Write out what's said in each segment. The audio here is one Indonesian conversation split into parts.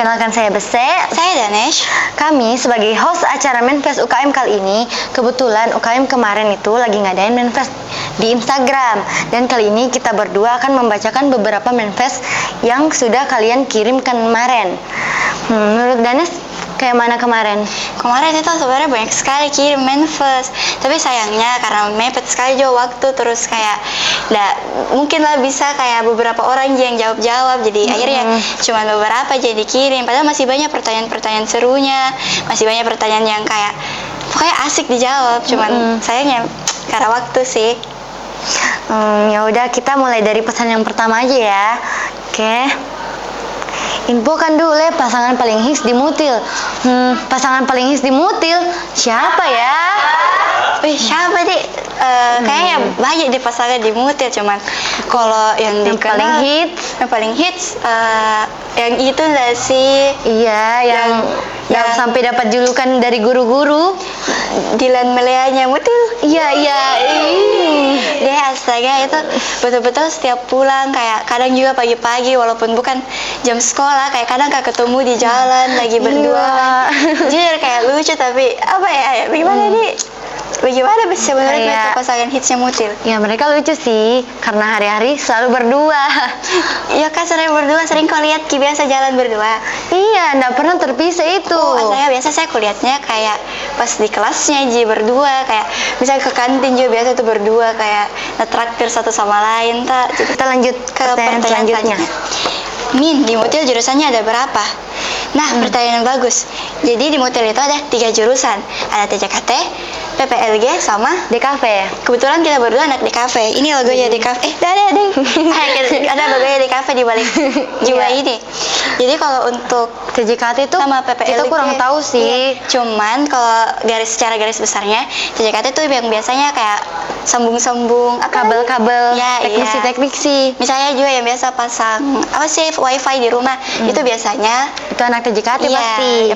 Perkenalkan saya Bese. Saya Danesh. Kami sebagai host acara Manifest UKM kali ini, kebetulan UKM kemarin itu lagi ngadain Manifest di Instagram. Dan kali ini kita berdua akan membacakan beberapa Manifest yang sudah kalian kirim kemarin. Menurut Danesh, kayak mana kemarin? Kemarin itu sebenarnya banyak sekali kirim Manifest, tapi sayangnya karena mepet sekali juga waktu, terus kayak mungkin lah bisa kayak beberapa orang yang jawab-jawab, jadi akhirnya cuma beberapa jadi dikirim. Padahal masih banyak pertanyaan-pertanyaan serunya, masih banyak pertanyaan yang kayak pokoknya asik dijawab, cuman sayangnya karena waktu sih. Ya udah, kita mulai dari pesan yang pertama aja ya. Oke. Infokan dulu pasangan paling hits di Mutil. Pasangan paling hits di Mutil siapa ya? Siapa deh? Kayaknya banyak di pasangan di Mutil, cuman kalau yang dikenal paling hits, yang itu lah sih. Iya, yang sampai dapat julukan dari guru-guru, Dilan Meleanya Mutil. Iya. Dia astaga itu betul-betul setiap pulang, kayak kadang juga pagi-pagi walaupun bukan jam sekolah, kayak kadang ketemu di jalan lagi berdua. Jujur kayak lucu, tapi apa ya bagaimana nih? Bagaimana bisa menurut mereka pasangan hitsnya Mutil? Ya mereka lucu sih, karena hari-hari selalu berdua. Iya kan, sering berdua, sering kau lihat biasa jalan berdua. Iya, nggak pernah terpisah itu. Asalnya biasa saya kulihatnya kayak pas di kelasnya berdua, kayak misalnya ke kantin juga biasa tuh berdua, kayak ngetraktir satu sama lain. Kita lanjut ke pertanyaan selanjutnya. Min, di Mutil jurusannya ada berapa? Nah, pertanyaan yang bagus. Jadi di Mutil itu ada 3 jurusan. Ada TJKT, PPLG, sama DKV. Kebetulan kita berdua anak DKV. Ini logonya DKV. Ada logonya DKV di balik jiwa ini. Jadi kalau untuk TJKT itu sama PPLG kita kurang tahu sih. Cuman kalau secara garis besarnya, TJKT itu yang biasanya kayak sambung-sambung kabel-kabel, teknisi. Misalnya juga yang biasa pasang wifi di rumah, itu biasanya itu anak TJKT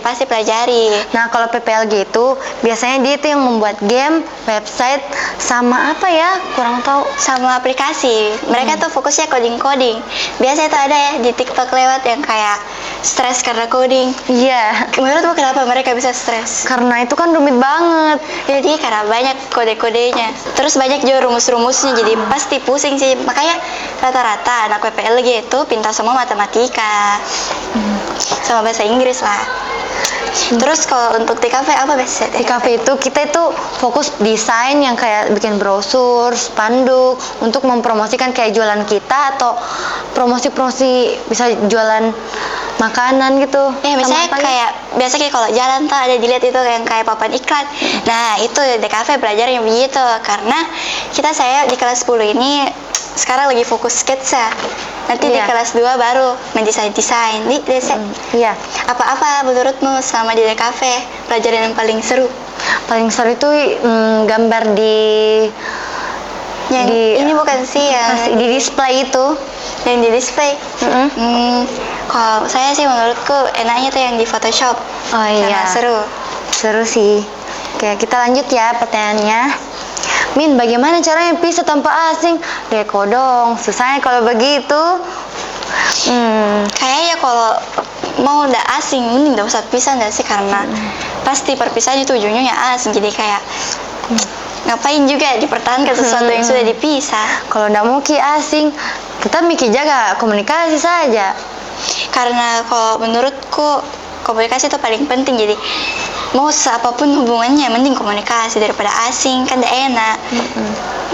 pasti pelajari. Nah, kalau PPLG itu biasanya dia itu yang membuat game, website, sama apa ya, kurang tahu, sama aplikasi. Mereka tuh fokusnya coding. Biasanya itu ada ya di TikTok lewat yang kayak stres karena coding. Iya. Menurutmu kenapa mereka bisa stres? Karena itu kan rumit banget. Jadi karena banyak kode-kodenya. Terus banyak juga rumus-rumusnya, jadi pasti pusing sih. Makanya rata-rata anak PPLG itu pintar semua matematika, sama bahasa Inggris lah. Terus kalau untuk TKV apa biasanya? TKV itu kita itu fokus desain yang kayak bikin brosur, spanduk untuk mempromosikan kayak jualan kita, atau promosi-promosi, bisa jualan makanan gitu. Ya misalnya kayak biasa kalau jalan tuh ada dilihat itu yang kayak papan iklan. Nah itu DKV belajarnya begitu, karena saya di kelas 10 ini sekarang lagi fokus sketsa. Nanti di kelas 2 baru mendesain-desain. Iya. Apa menurutmu sama di DKV pelajaran yang paling seru? Paling seru itu gambar ini bukan sih yang di display itu. Yang di display. Kalau saya sih menurutku enaknya tuh yang di Photoshop. Oh iya. Karena seru sih. Oke, kita lanjut ya pertanyaannya. Min, bagaimana caranya pisah tanpa asing? Deko dong, susahnya kalau begitu. Kayaknya kalau mau udah asing, mending gak usah pisah gak sih? Karena pasti perpisahan itu ujungnya asing. Jadi kayak ngapain juga dipertahankan sesuatu yang sudah dipisah. Kalau gak mau asing, tetap jaga komunikasi saja. Karena kalau menurutku komunikasi itu paling penting. Jadi mau seapapun hubungannya, mending komunikasi daripada asing, kan gak enak.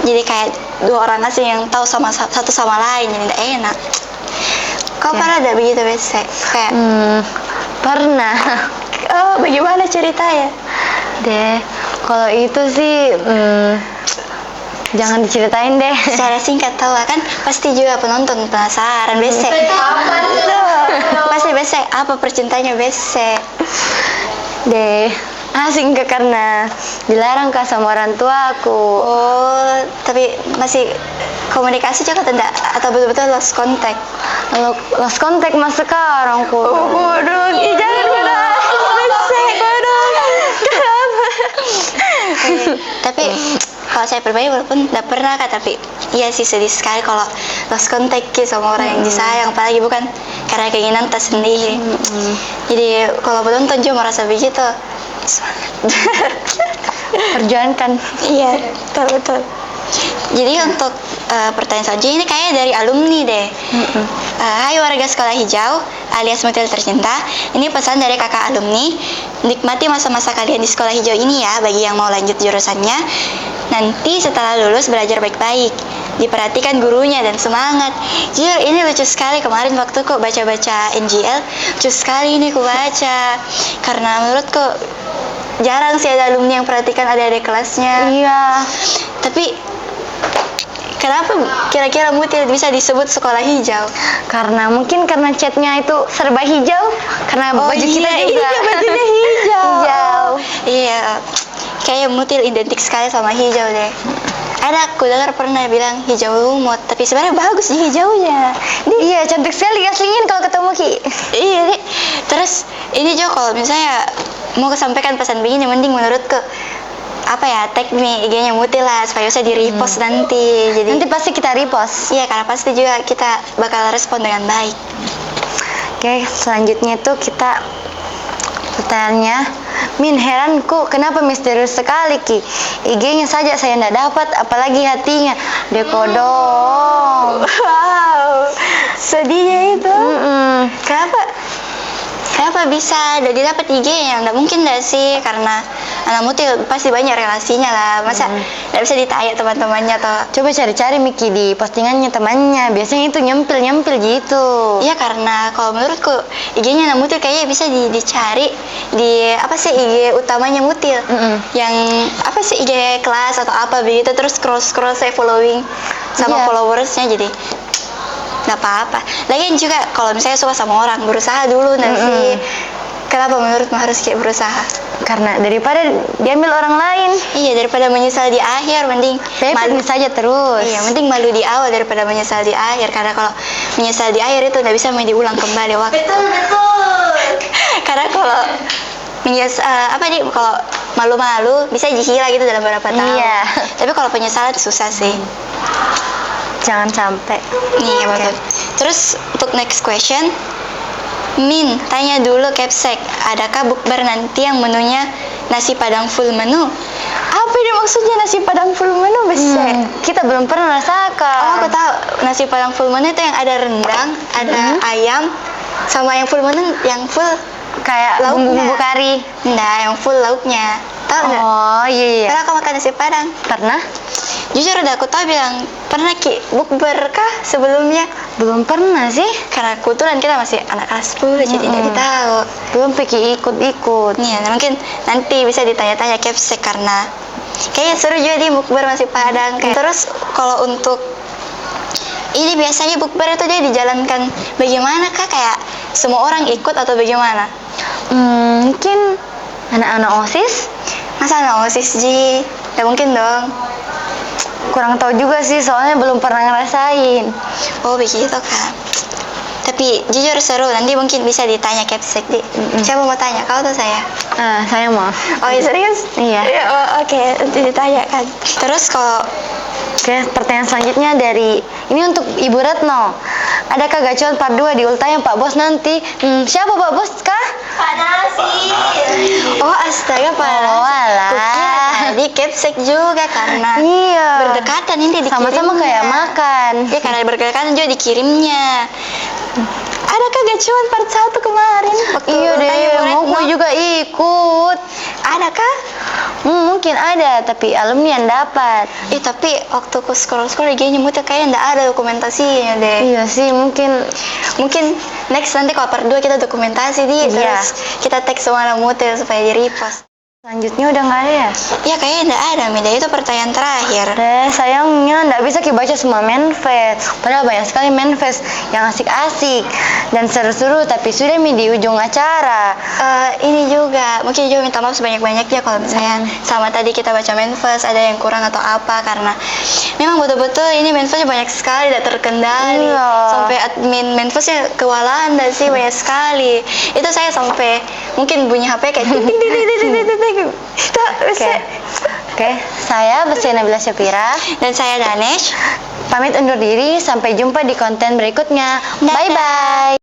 Jadi kayak 2 orang asing yang tahu satu sama lain, jadi gak enak. Kau pernah ada begitu biasa? Kayak pernah. Oh, bagaimana ceritanya? Kalau itu sih jangan diceritain deh. Secara singkat tahu kan, pasti juga penonton penasaran biasa. Pasti biasa apa percintaannya biasa. Asing karena dilarang sama orang tua aku. Oh, tapi masih komunikasi juga tidak, atau betul-betul lost contact? Lost contact mas sekarang kok. Bodoh, jangan bodoh. Kenapa? Tapi kalau kalau saya pribadi walaupun tidak pernah Kak, tapi iya sih sedih sekali kalau lost contact gitu sama orang yang disayang, apalagi bukan karena keinginan tersendiri. Jadi kalau penonton juga merasa begitu, Perjuangkan. iya betul. Jadi untuk pertanyaan selanjutnya ini kayaknya dari alumni deh. Hai warga sekolah hijau alias Mutil tercinta, ini pesan dari kakak alumni. Nikmati masa-masa kalian di sekolah hijau ini ya, bagi yang mau lanjut jurusannya. Nanti setelah lulus belajar baik-baik, diperhatikan gurunya dan semangat. Jujur ini lucu sekali, kemarin waktu kok baca-baca NGL, lucu sekali ini ku baca. Karena menurutku jarang sih ada alumni yang perhatikan adik-adik kelasnya. Iya. Tapi kenapa kira-kira Mutil bisa disebut sekolah hijau? Karena mungkin karena catnya itu serba hijau, karena baju kita juga. Iya, bajunya hijau. Hijau. Iya, kayak Mutil identik sekali sama hijau deh. Ada aku dengar pernah bilang hijau lumut, tapi sebenarnya bagus di hijaunya. Iya, cantik sekali aslinya kalau ketemu Ki. Iya, Dik. Terus ini Jo, kalau misalnya mau kesampaikan pesan begini, mending menurutku apa ya, tag me IG-nya Mutil lah supaya bisa di repost nanti. Jadi Nanti pasti kita repost. iya, karena pasti juga kita bakal respon dengan baik. Oke, selanjutnya tuh kita pertanyaannya, Min, heranku kenapa misterius sekali Ki? IG-nya saja saya ndak dapat, apalagi hatinya. Dekodong. Wow, sedihnya itu. Kenapa bisa udah didapat IG-nya? Nggak mungkin nggak sih? Karena anak Mutil pasti banyak relasinya lah. Masa nggak bisa ditanya teman-temannya atau? Coba cari-cari Miki di postingannya temannya. Biasanya itu nyempil-nyempil gitu. Iya, karena kalau menurutku IG-nya anak Mutil kayaknya bisa dicari di apa sih IG utamanya Mutil. Yang apa sih IG kelas atau apa begitu, terus scroll saya following sama Iya. followersnya, jadi nggak apa-apa. Lagian juga kalau misalnya suka sama orang, berusaha dulu nanti. Kenapa menurutmu harus kayak berusaha? Karena daripada diambil orang lain, Iya, daripada menyesal di akhir, mending malu saja terus. Iya, mending malu di awal daripada menyesal di akhir. Karena kalau menyesal di akhir itu nggak bisa main diulang kembali waktu. Betul. Karena kalau kalau malu-malu bisa hilang gitu dalam beberapa tahun. Iya. Tapi kalau penyesalan susah sih. Jangan sampai. Iya, betul. Terus untuk next question, Min, tanya dulu Capsek, adakah bukber nanti yang menunya nasi padang full menu? Apa ini maksudnya nasi padang full menu, Besek? Kita belum pernah rasakan. Oh, aku tahu. Nasi padang full menu itu yang ada rendang, ada ayam, sama yang full menu yang full Kayak lauknya. bumbu kari. Nah, yang full lauknya. Tahu nggak? Oh iya. Pernah kau makan nasi padang? Pernah? Jujur udah aku tahu bilang, pernah Ki bukber kah sebelumnya? Belum pernah sih. Karena kebetulan kita masih anak kelas 10, jadi tidak tahu. Belum pikir ikut-ikut. Iya, mungkin nanti bisa ditanya-tanya Capsek karena kayaknya seru juga di bukber nasi padang. Terus kalau untuk ini biasanya bukber itu dia dijalankan bagaimana kah? Kayak semua orang ikut atau bagaimana? Mungkin anak-anak OSIS. Masa anak OSIS Ji? Ya mungkin dong. Kurang tahu juga sih, soalnya belum pernah ngerasain. Oh begitu kak. Tapi jujur seru, nanti mungkin bisa ditanya Capsek di. Siapa mau tanya? Kau atau saya? Saya mau. Oh iya, serius? Iya. Oke, nanti ditanya kan. Terus kalau Oke, pertanyaan selanjutnya dari ini untuk Ibu Retno. Adakah gacuan part 2 di ultanya Pak Bos nanti? Siapa Pak Bos kah? Pak Nasi. Oh astaga Pak Nasi. Oh alah. Kukira tadi Capsek juga karena Iya. berdekatan ini dikirimnya. Sama-sama kayak makan. Ya karena berdekatan juga dikirimnya. Adakah gacuan part 1 kemarin? Waktu Iya deh, ultanya Bu mau Retno? gue juga ikut. Adakah? Mungkin ada, tapi alumni yang dapat. Tapi waktu aku scroll-scroll IG-nya Mutil kayaknya nggak ada dokumentasinya deh. Iya sih, mungkin Next nanti kalau part 2 kita dokumentasi di Iya. terus kita tag semua anak Mutil supaya di repost. selanjutnya udah nggak ada ya? Ya kayaknya nggak ada, Mida. Itu pertanyaan terakhir. Sayangnya nggak bisa baca semua manifest. Padahal banyak sekali manifest yang asik-asik dan seru-seru, tapi sudah di ujung acara. Ini juga mungkin juga minta maaf sebanyak-banyaknya kalau misalnya sama tadi kita baca manifest ada yang kurang atau apa, karena memang betul-betul ini manifestnya banyak sekali, tidak terkendali. Iya. Sampai admin manifestnya kewalahan dan sih banyak sekali. Itu saya sampai mungkin bunyi HP kayak ting ting ting ting ting ting ting. Oke. Oke, saya Bastian Nabila Syafira. Dan saya Danesh. Pamit undur diri, sampai jumpa di konten berikutnya. Dadah. Bye-bye.